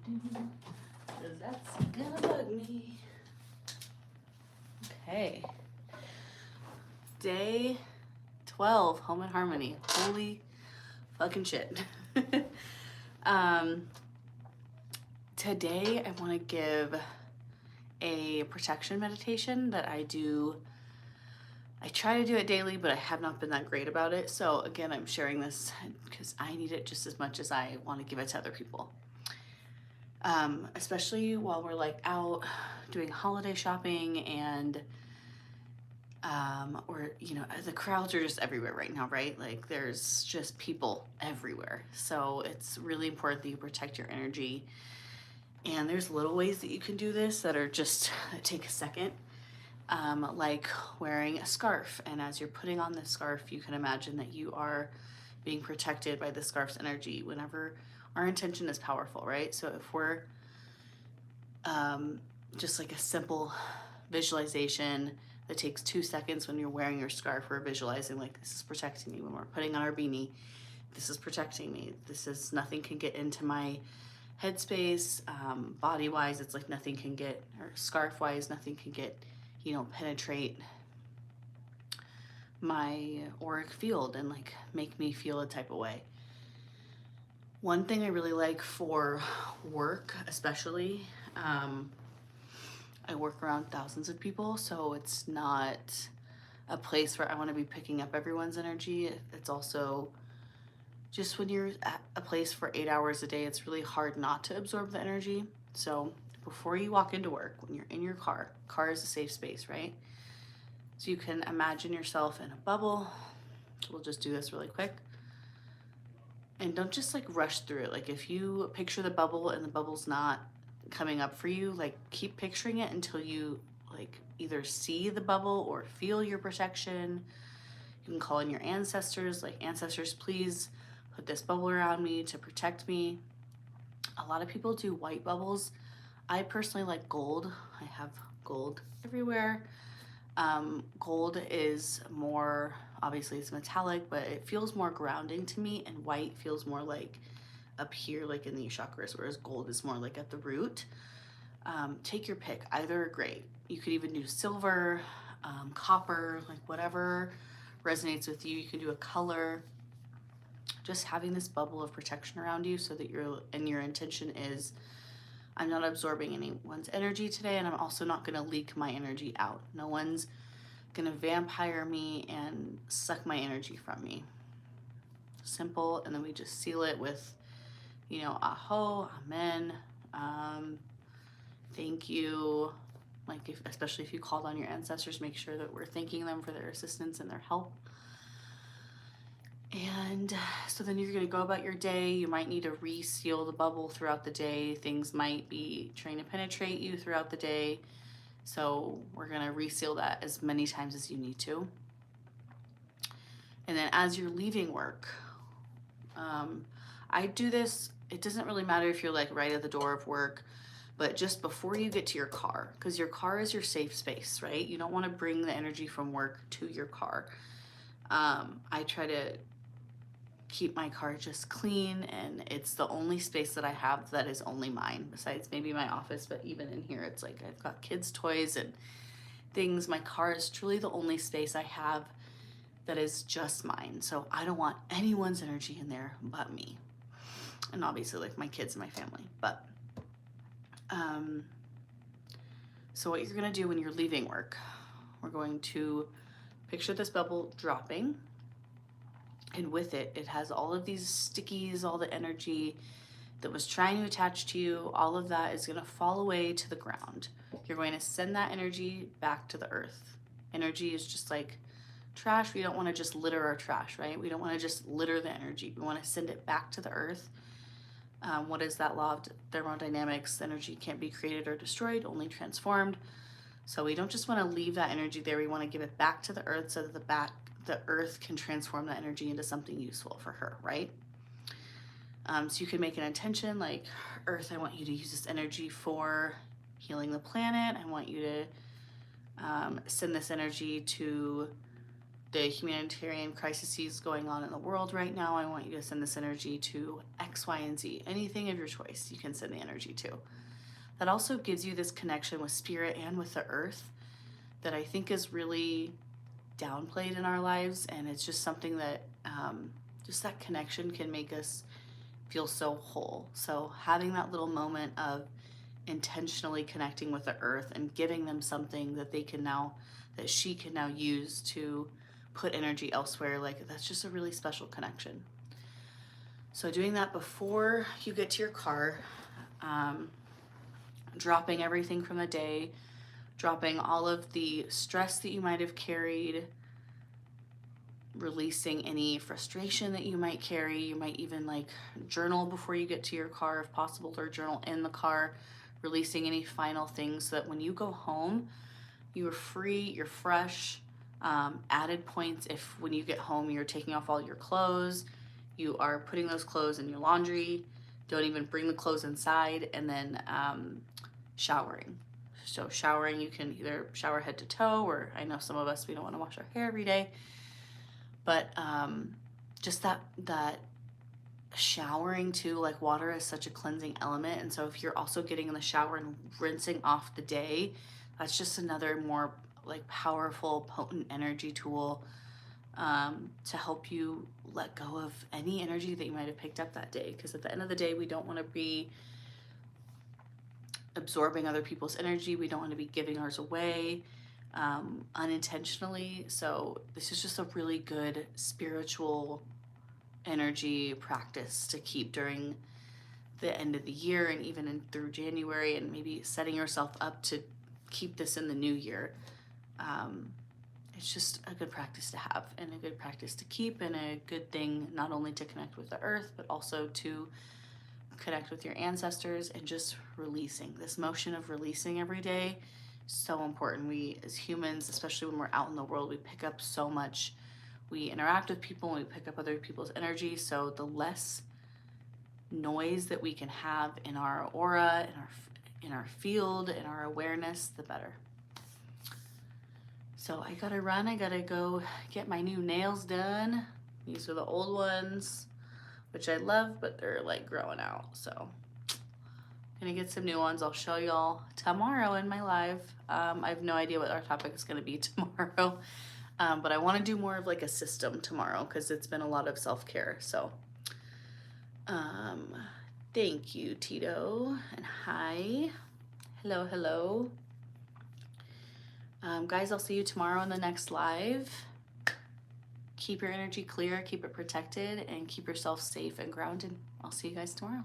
Because that's gonna bug me. Okay. Day 12, Home and Harmony. Holy fucking shit. Today I want to give a protection meditation that I do. I try to do it daily, but I have not been that great about it. So again, I'm sharing this because I need it just as much as I want to give it to other people. Especially while we're like out doing holiday shopping and or you know, the crowds are just everywhere right now, right? Like there's just people everywhere. So it's really important that you protect your energy. And there's little ways that you can do this that are just take a second. Like wearing a scarf, and as you're putting on the scarf, you can imagine that you are being protected by the scarf's energy. Whenever our intention is powerful, right? So if we're just like a simple visualization that takes 2 seconds when you're wearing your scarf, we're visualizing like this is protecting me. When we're putting on our beanie, this is protecting me. This is nothing can get into my headspace. Body wise, it's like nothing can get, or scarf wise, nothing can get, you know, penetrate my auric field and like make me feel a type of way. One thing I really like for work, especially, I work around thousands of people, so it's not a place where I want to be picking up everyone's energy. It's also just when you're at a place for 8 hours a day, it's really hard not to absorb the energy. So before you walk into work, when you're in your car is a safe space, right? So you can imagine yourself in a bubble. We'll just do this really quick. And don't just like rush through it. Like if you picture the bubble and the bubble's not coming up for you, like keep picturing it until you like either see the bubble or feel your protection. You can call in your ancestors, like ancestors, please put this bubble around me to protect me. A lot of people do white bubbles. I personally like gold. I have gold everywhere. Gold is more, obviously it's metallic, but it feels more grounding to me, and white feels more like up here, like in the chakras, whereas gold is more like at the root. Take your pick, either are great. You could even do silver, copper, like whatever resonates with you. You can do a color. Just having this bubble of protection around you so that your intention is, I'm not absorbing anyone's energy today, and I'm also not going to leak my energy out. No one's going to vampire me and suck my energy from me. Simple. And then we just seal it with, you know, aho, amen, thank you. Like especially if you called on your ancestors, make sure that we're thanking them for their assistance and their help. And so then you're going to go about your day. You might need to reseal the bubble throughout the day. Things might be trying to penetrate you throughout the day. So we're going to reseal that as many times as you need to. And then as you're leaving work, I do this. It doesn't really matter if you're like right at the door of work, but just before you get to your car, because your car is your safe space, right? You don't want to bring the energy from work to your car. I try to keep my car just clean, and it's the only space that I have that is only mine, besides maybe my office. But even in here, it's like I've got kids' toys and things. My car is truly the only space I have that is just mine. So I don't want anyone's energy in there but me, and obviously like my kids and my family. But so what you're gonna do when you're leaving work, we're going to picture this bubble dropping. And with it, it has all of these stickies, all the energy that was trying to attach to you. All of that is going to fall away to the ground. You're going to send that energy back to the earth. Energy is just like trash. We don't want to just litter our trash, right? We don't want to just litter the energy. We want to send it back to the earth. What is that law of thermodynamics? Energy can't be created or destroyed, only transformed. So we don't just want to leave that energy there. We want to give it back to the earth so that the earth can transform that energy into something useful for her, right? So you can make an intention like, Earth, I want you to use this energy for healing the planet. I want you to send this energy to the humanitarian crises going on in the world right now. I want you to send this energy to X, Y, and Z. Anything of your choice, you can send the energy to. That also gives you this connection with spirit and with the earth that I think is really downplayed in our lives. And it's just something that, just that connection can make us feel so whole. So having that little moment of intentionally connecting with the earth and giving them something that they can now, that she can now use to put energy elsewhere, like that's just a really special connection. So doing that before you get to your car, dropping everything from the day, dropping all of the stress that you might have carried, releasing any frustration that you might carry. You might even like journal before you get to your car if possible, or journal in the car, releasing any final things so that when you go home, you're free, you're fresh. Added points if when you get home you're taking off all your clothes, you are putting those clothes in your laundry, don't even bring the clothes inside, and then showering. So showering, you can either shower head to toe, or I know some of us, we don't want to wash our hair every day, but just that showering too, like water is such a cleansing element. And so if you're also getting in the shower and rinsing off the day, that's just another more like powerful, potent energy tool to help you let go of any energy that you might have picked up that day. Because at the end of the day, we don't want to be absorbing other people's energy. We don't want to be giving ours away unintentionally. So this is just a really good spiritual energy practice to keep during the end of the year, and even through January, and maybe setting yourself up to keep this in the new year. It's just a good practice to have, and a good practice to keep, and a good thing not only to connect with the earth, but also to connect with your ancestors, and just releasing. This motion of releasing every day, so important. We as humans, especially when we're out in the world, we pick up so much. We interact with people and we pick up other people's energy. So the less noise that we can have in our aura, in our field, in our awareness, the better. So I gotta run. I gotta go get my new nails done. These are the old ones, which I love, but they're like growing out. So gonna get some new ones. I'll show y'all tomorrow in my live. I have no idea what our topic is gonna be tomorrow. But I want to do more of like a system tomorrow, because it's been a lot of self-care. So thank you, Tito, and hi. Hello. Guys, I'll see you tomorrow in the next live. Keep your energy clear, keep it protected, and keep yourself safe and grounded. I'll see you guys tomorrow.